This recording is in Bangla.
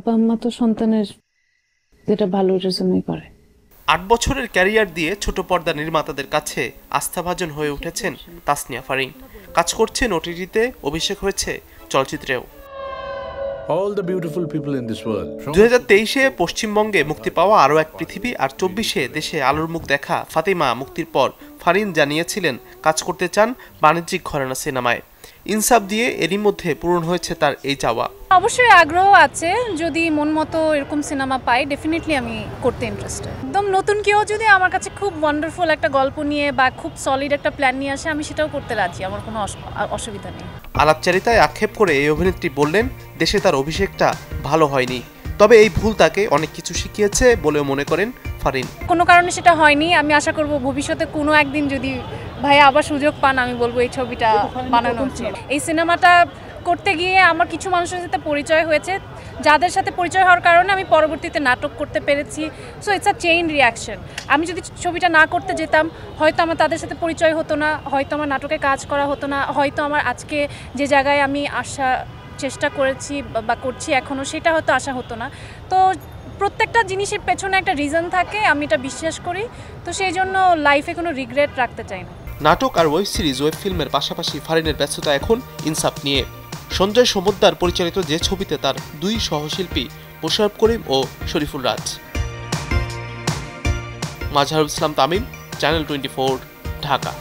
বাবা মা তো সন্তানের যেটা ভালো এটার জন্যই করে। ৮ বছরের ক্যারিয়ার দিয়ে ছোট পর্দা নির্মাতাদের কাছে আস্থাভাজন হয়ে উঠেছেন তাসনিয়া ফারিন। কাজ করছেন ওটিটিতে, অভিষেক হয়েছে চলচ্চিত্রেও। All the beautiful people in this world. 2023-এ পশ্চিমবঙ্গে মুক্তি পাওয়া আরও এক পৃথিবী আর 24-এ দেশে আলোর মুখ দেখা ফাতিমা মুক্তির পর ফারিন জানিয়েছিলেন কাজ করতে চান বাণিজ্যিক ঘরানা সিনেমায়। ইনসাফ দিয়ে এরই মধ্যে পূরণ হয়েছে তার এই চাওয়া। অবশ্যই আগ্রহ আছে, যদি মন মতো এরকম সিনেমা পাই ডেফিনেটলি আমি করতে ইন্টারেস্টেড। একদম নতুন কেউ যদি আমার কাছে খুব ওয়ান্ডারফুল একটা গল্প নিয়ে বা খুব সলিড একটা প্ল্যান নিয়ে আসে, আমি সেটাও করতে রাজি, আমার কোনো অসুবিধা নেই। আলাপচারিতায় আক্ষেপ করে এই অভিনেত্রী বললেন দেশে তার অভিষেকটা ভালো হয়নি, তবে এই ভুল তাকে অনেক কিছু শিখিয়েছে বলেও মনে করেন ফারিন। কোনো কারণে সেটা হয়নি, আমি আশা করব ভবিষ্যতে কোনো একদিন যদি ভাইয়া আবার সুযোগ পান আমি বলবো এই ছবিটা বানানো উচিত। এই সিনেমাটা করতে গিয়ে আমার কিছু মানুষের সাথে পরিচয় হয়েছে, যাদের সাথে পরিচয় হওয়ার কারণে আমি পরবর্তীতে নাটক করতে পেরেছি। So it's a chain reaction. আমি যদি ছবিটা না করতে যেতাম হয়তো আমার তাদের সাথে পরিচয় হতো না, হয়তো আমার নাটকে কাজ করা হতো না, হয়তো আমার আজকে যে জায়গায় আমি আসা চেষ্টা করেছি বা করছি এখনও সেটা হয়তো আসা হতো না। তো প্রত্যেকটা জিনিসের পেছনে একটা রিজন থাকে, আমি এটা বিশ্বাস করি। তো সেই জন্য লাইফে কোনো রিগ্রেট রাখতে চাই না। নাটক আর ওয়েব সিরিজ, ওয়েব ফিল্মের পাশাপাশি ফারিনের ব্যস্ততা এখন ইনসাফ নিয়ে। সঞ্জয় সমদ্দার পরিচালিত যে ছবিতে তার দুই সহশিল্পী মোশাররফ করিম ও শরীফুল রাজ। মাজহারুল ইসলাম তামিম, চ্যানেল 24, ঢাকা।